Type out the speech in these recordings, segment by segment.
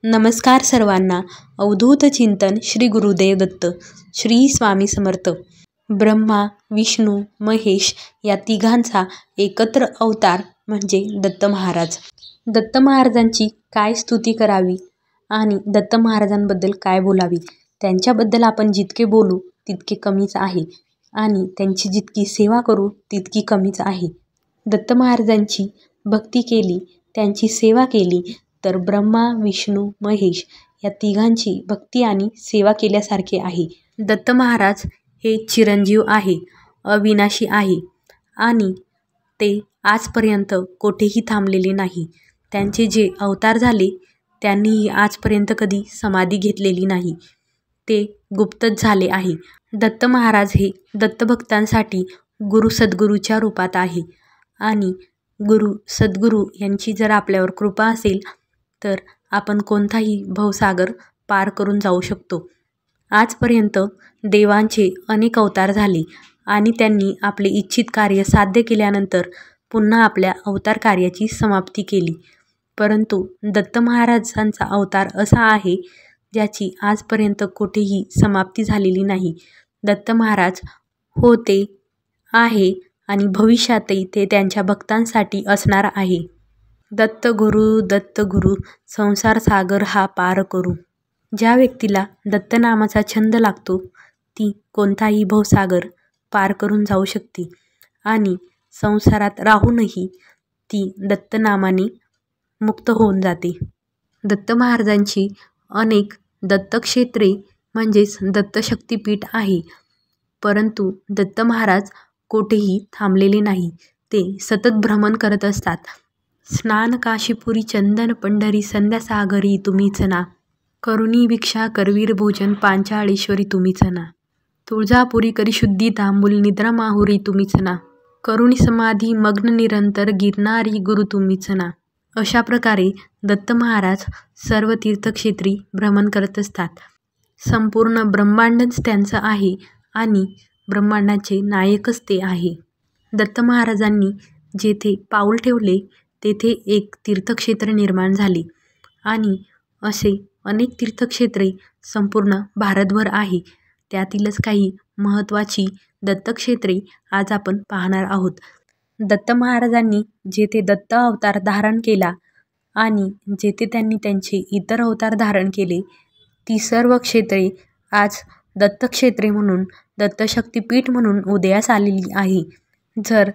नमस्कार सर्वांना. अवधूत चिंतन श्री गुरुदेव दत्त. श्री स्वामी समर्थ. ब्रह्मा, विष्णू, महेश या तिघांचा एकत्र अवतार म्हणजे दत्त महाराज. दत्त महाराजांची काय स्तुती करावी आणि दत्त महाराजांबद्दल काय बोलावी? त्यांच्याबद्दल आपण जितके बोलू तितके कमीच आहे आणि त्यांची जितकी सेवा करू तितकी कमीच आहे. दत्त महाराजांची भक्ती केली, त्यांची सेवा केली तर ब्रह्मा, विष्णू, महेश या तिघांची भक्ती आणि सेवा केल्यासारखे आहे. दत्त महाराज हे चिरंजीव आहे, अविनाशी आहे आणि ते आजपर्यंत कोठेही थांबलेले नाही. त्यांचे जे अवतार झाले त्यांनीही आजपर्यंत कधी समाधी घेतलेली नाही. ते गुप्तच झाले आहे. दत्त महाराज हे दत्तभक्तांसाठी गुरु सद्गुरूच्या रूपात आहे आणि गुरु सद्गुरू यांची जर आपल्यावर कृपा असेल तर आपण कोणताही भवसागर पार करून जाऊ शकतो. आजपर्यंत देवांचे अनेक अवतार झाले आणि त्यांनी आपले इच्छित कार्य साध्य केल्यानंतर पुन्हा आपल्या अवतार कार्याची समाप्ती केली. परंतु दत्त महाराजांचा अवतार असा आहे ज्याची आजपर्यंत कुठेही समाप्ती झालेली नाही. दत्त महाराज होते, आहे आणि भविष्यातही ते त्यांच्या भक्तांसाठी असणार आहे. दत्त गुरु संसार सागर हा पार करू. ज्या व्यक्तीला दत्त नामाचा छंद लागतो ती कोणताही भवसागर पार करून जाऊ शकते आणि संसारात राहूनही ती दत्त नामाने मुक्त होऊन जाते. दत्त महाराजांची अनेक दत्तक्षेत्रे म्हणजेच दत्तशक्तिपीठ आहे. परंतु दत्त महाराज कोठेही थांबलेले नाही. ते सतत भ्रमण करत असतात. स्नान काशीपुरी चंदन पंढरी संध्यासागरी तुम्हीच ना. करुणी भिक्षा करवीर भोजन पांचाळेश्वरी तुम्हीच ना. तुळजापुरी करी शुद्धी तांबूल निद्रा माहुरी तुम्हीच ना. करुणी समाधी मग्न निरंतर गिरणारी गुरु तुम्हीच ना. अशा प्रकारे दत्त महाराज सर्व तीर्थक्षेत्री भ्रमण करत असतात. संपूर्ण ब्रह्मांडच त्यांचं आहे आणि ब्रह्मांडाचे नायकच ते आहे. दत्त महाराजांनी जेथे पाऊल ठेवले तेथे एक तीर्थक्षेत्र निर्माण झाले आणि असे अनेक तीर्थक्षेत्रे संपूर्ण भारतभर आहे. त्यातीलच काही महत्त्वाची दत्तक्षेत्रे आज आपण पाहणार आहोत. दत्त महाराजांनी जेथे दत्त अवतार धारण केला आणि जेथे त्यांनी त्यांचे इतर अवतार धारण केले ती सर्व क्षेत्रे आज दत्तक्षेत्रे म्हणून दत्तशक्तिपीठ म्हणून उदयास आलेली आहे. जर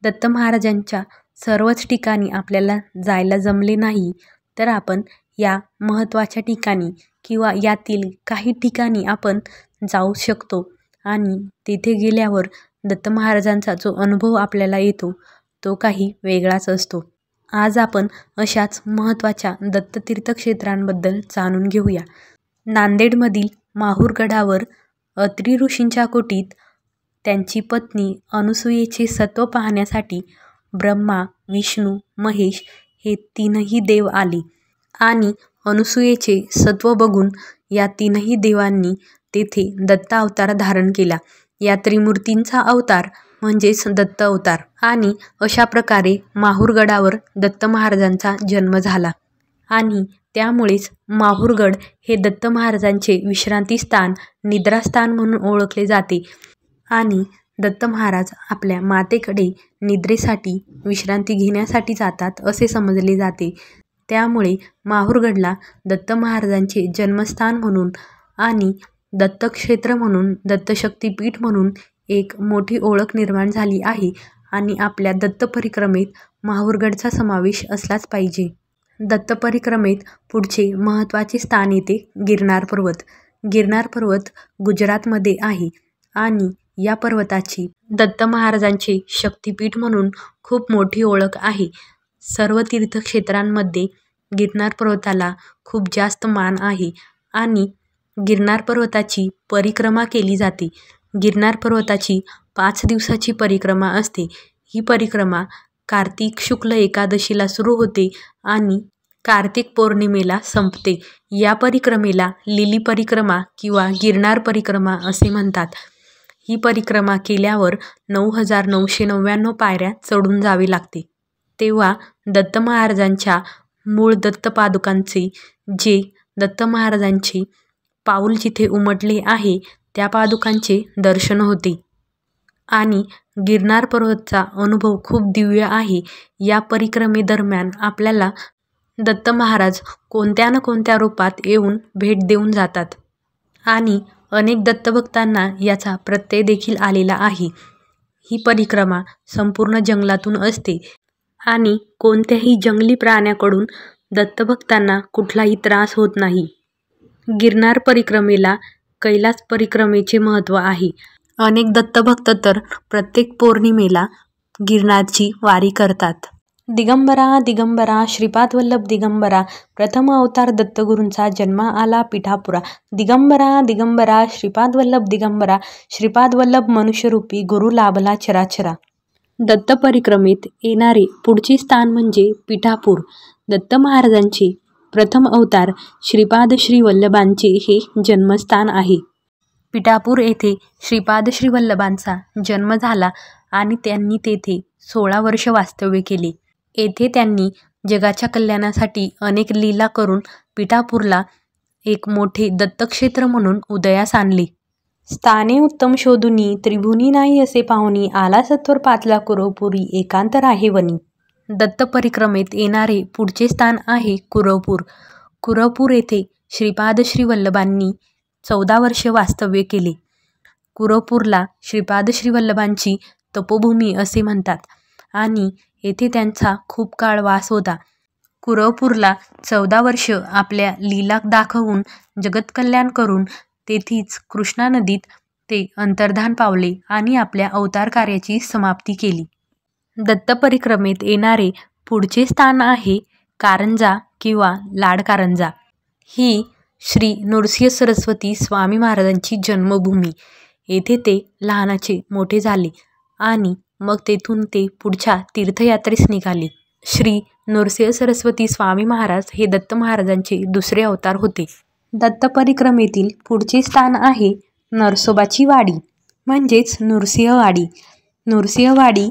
दत्त महाराजांच्या सर्वच ठिकाणी आपल्याला जायला जमले नाही तर आपण या महत्त्वाच्या ठिकाणी किंवा यातील काही ठिकाणी आपण जाऊ शकतो आणि तेथे गेल्यावर दत्त महाराजांचा जो अनुभव आपल्याला येतो तो काही वेगळाच असतो. आज आपण अशाच महत्त्वाच्या दत्ततीर्थक्षेत्रांबद्दल जाणून घेऊया. नांदेडमधील माहूरगडावर अत्री ऋषींच्या कुटीत त्यांची पत्नी अनुसूयेचे सत्व पाहण्यासाठी ब्रह्मा, विष्णू, महेश हे तीनही देव आले आणि अनुसूयेचे सत्व बघून या तीनही देवांनी तेथे दत्त अवतार धारण केला. या त्रिमूर्तींचा अवतार म्हणजेच दत्त अवतार आणि अशा प्रकारे माहूरगडावर दत्त महाराजांचा जन्म झाला आणि त्यामुळेच माहूरगड हे दत्त महाराजांचे विश्रांतीस्थान, निद्रास्थान म्हणून ओळखले जाते आणि दत्त महाराज आपल्या मातेकडे निद्रेसाठी, विश्रांती घेण्यासाठी जातात असे समजले जाते. त्यामुळे माहूरगडला दत्त महाराजांचे जन्मस्थान म्हणून आणि दत्तक्षेत्र म्हणून, दत्तशक्तिपीठ म्हणून एक मोठी ओळख निर्माण झाली आहे आणि आपल्या दत्त परिक्रमेत माहूरगडचा समावेश असलाच पाहिजे. दत्त परिक्रमेत पुढचे महत्त्वाचे स्थान येते गिरनार पर्वत. गिरनार पर्वत गुजरातमध्ये आहे आणि या पर्वताची दत्त महाराजांचे शक्तिपीठ म्हणून खूप मोठी ओळख आहे. सर्व तीर्थक्षेत्रांमध्ये गिरनार पर्वताला खूप जास्त मान आहे आणि गिरनार पर्वताची परिक्रमा केली जाते. गिरनार पर्वताची 5 दिवसाची परिक्रमा असते. ही परिक्रमा कार्तिक शुक्ल एकादशीला सुरू होते आणि कार्तिक पौर्णिमेला संपते. या परिक्रमेला लिली परिक्रमा किंवा गिरनार परिक्रमा असे म्हणतात. ही परिक्रमा केल्यावर 9,999 पायऱ्या चढून जावे लागते. तेव्हा दत्त महाराजांच्या मूळ दत्तपादुकांचे, जे दत्त महाराजांचे पाऊल जिथे उमटले आहे त्या पादुकांचे दर्शन होते. आणि गिरनार पर्वतचा अनुभव खूप दिव्य आहे. या परिक्रमेदरम्यान आपल्याला दत्त महाराज कोणत्या ना कोणत्या रूपात येऊन भेट देऊन जातात आणि अनेक दत्तभक्तांना याचा प्रत्यय देखील आलेला आहे. ही परिक्रमा संपूर्ण जंगलातून असते आणि कोणत्याही जंगली प्राण्याकडून दत्तभक्तांना कुठलाही त्रास होत नाही. गिरनार परिक्रमेला कैलास परिक्रमेचे महत्त्व आहे. अनेक दत्तभक्त तर प्रत्येक पौर्णिमेला गिरनारची वारी करतात. दिगंबरा दिगंबरा श्रीपाद वल्लभ दिगंबरा, प्रथम अवतार दत्तगुरूंचा जन्म आला पिठापुरा. दिगंबरा दिगंबरा श्रीपाद वल्लभ दिगंबरा, श्रीपाद वल्लभ मनुष्यरूपी गुरु लाभला चराचरा. दत्त परिक्रमेत येणारे पुढचे स्थान म्हणजे पिठापूर. दत्त महाराजांचे प्रथम अवतार श्रीपाद श्री वल्लभांचे हे जन्मस्थान आहे. पिठापूर येथे श्रीपाद श्री वल्लभांचा जन्म झाला आणि त्यांनी तेथे 16 वर्ष वास्तव्य केले. येथे त्यांनी जगाच्या कल्याणासाठी अनेक लीला करून पिठापूरला एक मोठे दत्तक्षेत्र म्हणून उदयास आणले. स्थाने उत्तम शोधुनी, त्रिभुनी नाही असे पाहुनी, आला सत्वर पाचला कुरवपुरी, एकांत राहे वनी. दत्त परिक्रमेत येणारे पुढचे स्थान आहे कुरवपूर. कुरवपूर येथे श्रीपाद श्री वल्लभांनी 14 वर्षे वास्तव्य केले. कुरवपूरला श्रीपाद श्री वल्लभांची तपोभूमी असे म्हणतात आणि येथे त्यांचा खूप काळ वास होता. कुरवपूरला 14 वर्ष आपल्या लीला दाखवून जगत्कल्याण करून तेथीच कृष्णा नदीत ते अंतर्धान पावले आणि आपल्या अवतार कार्याची समाप्ती केली. दत्त परिक्रमेत येणारे पुढचे स्थान आहे कारंजा किंवा लाडकारंजा. ही श्री नृसिंह सरस्वती स्वामी महाराजांची जन्मभूमी. येथे ते लहानाचे मोठे झाले आणि मग तेथून ते पुढच्या तीर्थयात्रेस निघाले. श्री नृसिंह सरस्वती स्वामी महाराज हे दत्त महाराजांचे दुसरे अवतार होते. दत्त परिक्रमेतील पुढचे स्थान आहे नरसोबाची वाडी म्हणजेच नृसिंहवाडी. नृसिंहवाडी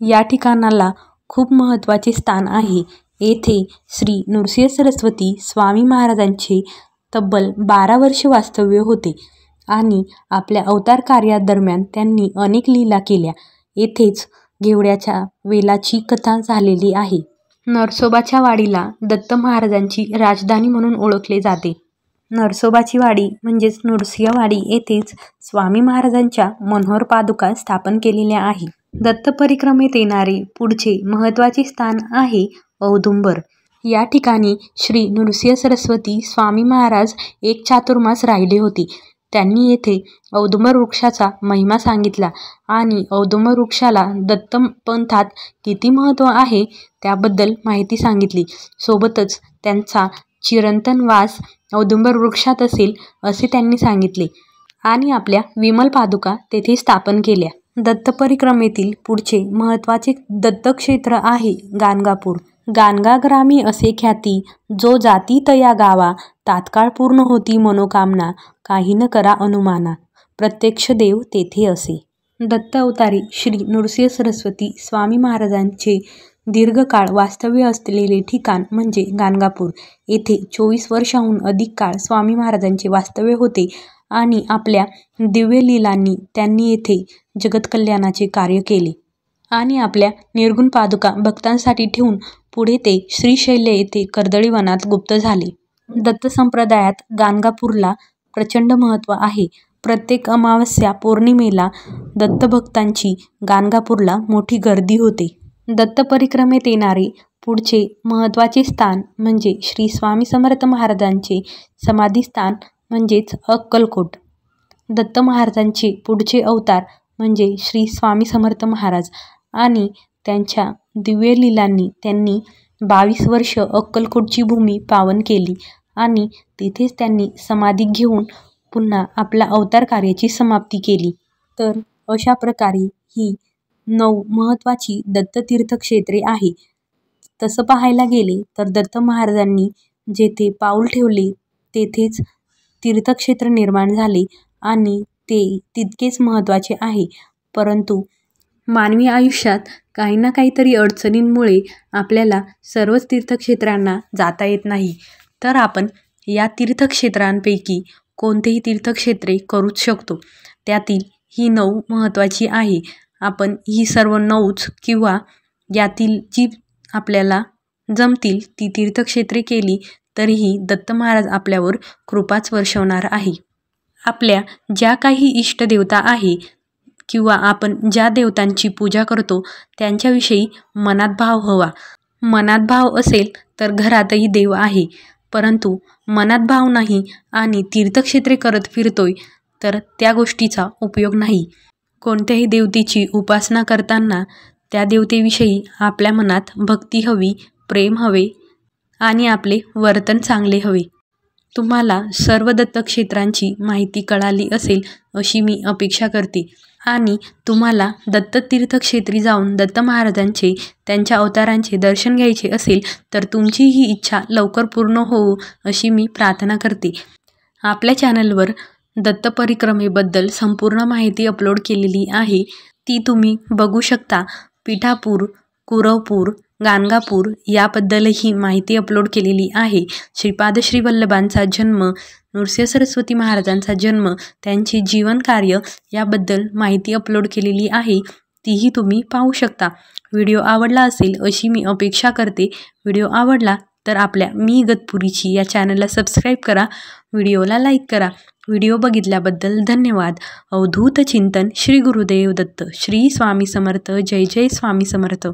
या ठिकाणाला खूप महत्त्वाचे स्थान आहे. येथे श्री नृसिंह सरस्वती स्वामी महाराजांचे तब्बल 12 वर्ष वास्तव्य होते आणि आपल्या अवतार कार्यादरम्यान त्यांनी अनेक लीला केल्या. येथेच घेवड्याच्या वेलाची कथा झालेली आहे. नरसोबाच्या वाडीला दत्त महाराजांची राजधानी म्हणून ओळखले जाते. नरसोबाची वाडी म्हणजेच नृसिंहवाडी येथेच स्वामी महाराजांच्या मनोहर पादुका स्थापन केलेल्या आहे. दत्त परिक्रमेत येणारे पुढचे महत्त्वाचे स्थान आहे औदुंबर. या ठिकाणी श्री नृसिंह सरस्वती स्वामी महाराज एक चातुर्मास राहिले होते. त्यांनी येथे औदुंबर वृक्षाचा महिमा सांगितला आणि औदुंबर वृक्षाला दत्त पंथात किती महत्त्व आहे त्याबद्दल माहिती सांगितली. सोबतच त्यांचा चिरंतन वास औदुंबर वृक्षात असेल असे त्यांनी सांगितले आणि आपल्या विमल पादुका तेथे स्थापन केल्या. दत्त परिक्रमेतील पुढचे महत्त्वाचे दत्तक्षेत्र आहे गाणगापूर. गाणगा ग्रामी असे ख्याती, जो जाती तया गावा, तात्काळ पूर्ण होती मनोकामना, काही न करा अनुमाना, प्रत्यक्ष देव तेथे असे. दत्त अवतारी श्री नृसिंह सरस्वती स्वामी महाराजांचे दीर्घकाळ वास्तव्य असलेले ठिकाण म्हणजे गाणगापूर. येथे 24 वर्षांहून अधिक काळ स्वामी महाराजांचे वास्तव्य होते आणि आपल्या दिव्य लीलांनी त्यांनी येथे जगत्कल्याणाचे कार्य केले आणि आपल्या निर्गुण पादुका भक्तांसाठी ठेवून पुढे ते श्रीशैल्य येथे कर्दळी वनात गुप्त झाले. दत्त संप्रदायात गाणगापूरला प्रचंड महत्त्व आहे. प्रत्येक अमावस्या पौर्णिमेला दत्तभक्तांची गाणगापूरला मोठी गर्दी होते. दत्त परिक्रमेत येणारे पुढचे महत्त्वाचे स्थान म्हणजे श्री स्वामी समर्थ महाराजांचे समाधीस्थान म्हणजेच अक्कलकोट. दत्त महाराजांचे पुढचे अवतार म्हणजे श्री स्वामी समर्थ महाराज आणि त्यांच्या दिव्य लीलांनी त्यांनी 22 वर्ष अक्कलकोटची भूमी पावन केली आणि तिथेच त्यांनी समाधी घेऊन पुन्हा आपल्या अवतार कार्याची समाप्ती केली. तर अशा प्रकारे ही 9 महत्त्वाची दत्ततीर्थक्षेत्रे आहे. तसं पाहायला गेले तर दत्त महाराजांनी जेथे पाऊल ठेवले तेथेच तीर्थक्षेत्र निर्माण झाले आणि ते तितकेच महत्त्वाचे आहे. परंतु मानवी आयुष्यात काही ना काहीतरी अडचणींमुळे आपल्याला सर्वच तीर्थक्षेत्रांना जाता येत नाही, तर आपण या तीर्थक्षेत्रांपैकी कोणतेही तीर्थक्षेत्रे करूच शकतो. त्यातील ही 9 महत्त्वाची आहे. आपण ही सर्व 9च किंवा यातील जी आपल्याला जमतील ती तीर्थक्षेत्रे केली तरीही दत्त महाराज आपल्यावर कृपाच वर्षवणार आहे. आपल्या ज्या काही इष्टदेवता आहे किंवा आपण ज्या देवतांची पूजा करतो त्यांच्याविषयी मनात भाव हवा. मनात भाव असेल तर घरातही देव आहे, परंतु मनात भाव नाही आणि तीर्थक्षेत्रे करत फिरतोय तर त्या गोष्टीचा उपयोग नाही. कोणत्याही देवतेची उपासना करताना त्या देवतेविषयी आपल्या मनात भक्ती हवी, प्रेम हवे आणि आपले वर्तन चांगले हवे. तुम्हाला सर्व दत्तक्षेत्रांची माहिती कळाली असेल अशी मी अपेक्षा करते आणि तुम्हाला दत्ततीर्थक्षेत्री जाऊन दत्त महाराजांचे त्यांच्या अवतारांचे दर्शन घ्यायचे असेल तर तुमची ही इच्छा लवकर पूर्ण होवो अशी मी प्रार्थना करते. आपल्या चॅनलवर दत्त परिक्रमेबद्दल संपूर्ण माहिती अपलोड केलेली आहे, ती तुम्ही बघू शकता. पिठापूर, कुरवपूर, गाणगापूर याबद्दलही माहिती अपलोड केलेली आहे. श्रीपाद श्री वल्लभांचा जन्म, नृसिंह सरस्वती महाराजांचा जन्म, त्यांचे जीवन कार्य याबद्दल माहिती अपलोड केलेली आहे, तीही तुम्ही पाहू शकता. व्हिडिओ आवडला असेल अशी मी अपेक्षा करते. व्हिडिओ आवडला तर आपल्या मी इगतपुरीची या चॅनलला सबस्क्राईब करा, व्हिडिओला लाईक करा. व्हिडिओ बघितल्याबद्दल धन्यवाद. अवधूत चिंतन श्री गुरुदेव दत्त. श्री स्वामी समर्थ. जय जय स्वामी समर्थ.